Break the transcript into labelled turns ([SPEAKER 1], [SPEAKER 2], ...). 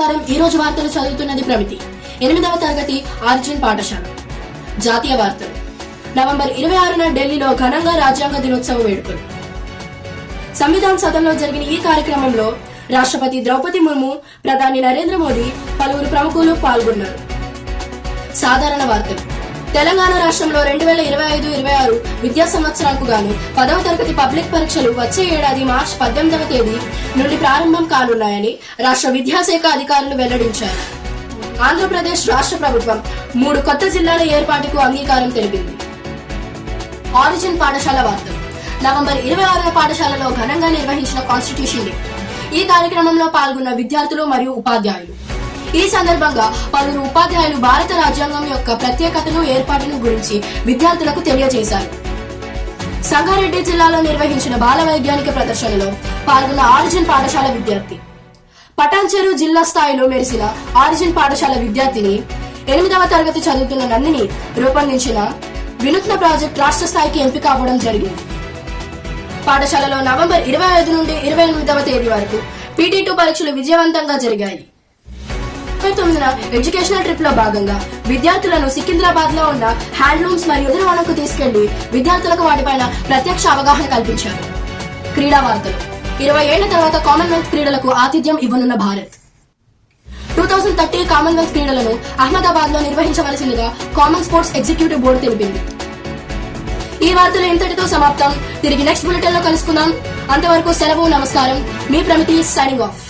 [SPEAKER 1] నమస్కారం. ఈ రోజు వార్తలు చదువుతున్నది ప్రమితి. 8వ తరగతి ఆర్జిన్ పాఠశాల. జాతీయ వార్తలు. నవంబర్ 26న ఢిల్లీలో ఘనంగా రాజ్యాంగ దినోత్సవ వేడుకలు. సంవిధాన్ సదన్లో జరిగిన ఈ కార్యక్రమంలో రాష్ట్రపతి ద్రౌపది ముర్ము, ప్రధాని నరేంద్ర మోదీ, పలువురు ప్రముఖులు పాల్గొన్నారు. సాధారణ వార్తలు. తెలంగాణ రాష్ట్రంలో 2025-26 విద్యా సంవత్సరాలకు గాను 10వ తరగతి పబ్లిక్ పరీక్షలు వచ్చే ఏడాది మార్చి 18వ తేదీ నుండి ప్రారంభం కానున్నాయని రాష్ట్ర విద్యాశాఖ అధికారులు వెల్లడించారు. ఆంధ్రప్రదేశ్ రాష్ట్ర ప్రభుత్వం 3 కొత్త జిల్లాల ఏర్పాటుకు అంగీకారం తెలిపింది. ఆరిజిన్ పాఠశాల వార్తలు. నవంబర్ 26న పాఠశాలలో ఘనంగా నిర్వహించిన కాన్స్టిట్యూషన్ డే. ఈ కార్యక్రమంలో పాల్గొన్న విద్యార్థులు మరియు ఉపాధ్యాయులు. ఈ సందర్భంగా పలువురు ఉపాధ్యాయులు భారత రాజ్యాంగం యొక్క ప్రత్యేకతను, ఏర్పాటును గురించి విద్యార్థులకు తెలియజేశారు. సంగారెడ్డి జిల్లాలో నిర్వహించిన బాల వైజ్ఞానిక ప్రదర్శనలో పాల్గొన్న ఆరిజిన్ పాఠశాల విద్యార్థి. పటాన్చెరు జిల్లా స్థాయిలో మెరిసిన ఆరిజిన్ పాఠశాల విద్యార్థిని 8వ తరగతి చదువుతున్న నందిని రూపొందించిన వినూత్న ప్రాజెక్ట్ రాష్ట్ర స్థాయికి ఎంపిక అవ్వడం జరిగింది. పాఠశాలలో నవంబర్ 25 నుండి 28వ తేదీ వరకు PT2 పరీక్షలు విజయవంతంగా జరిగాయి. 29న ఎడ్యుకేషనల్ ట్రిప్ లో భాగంగా విద్యార్థులను సికింద్రాబాద్ లో ఉన్న హ్యాండ్లూమ్స్ మరియు ఉద్యానవనంకు తీసుకెళ్లి విద్యార్థులకు వాటిపైన ప్రత్యక్ష అవగాహన కల్పించారు. క్రీడా వార్తలు. 20 ఏళ్ల తర్వాత కామన్వెల్త్ క్రీడలకు ఆతిథ్యం ఇవ్వనున్న భారత్. 2030 కామన్వెల్త్ క్రీడలను అహ్మదాబాద్ లో నిర్వహించవలసిందిగా కామన్ స్పోర్ట్స్ ఎగ్జిక్యూటివ్ బోర్డు తెలిపింది. ఈ వార్తలు ఇంతటితో సమాప్తం. తిరిగి నెక్స్ట్ బులెటిన్ లో కలుసుకుందాం. అంతవరకు సెలవు. నమస్కారం. మీ ప్రమితి సైనింగ్ ఆఫ్.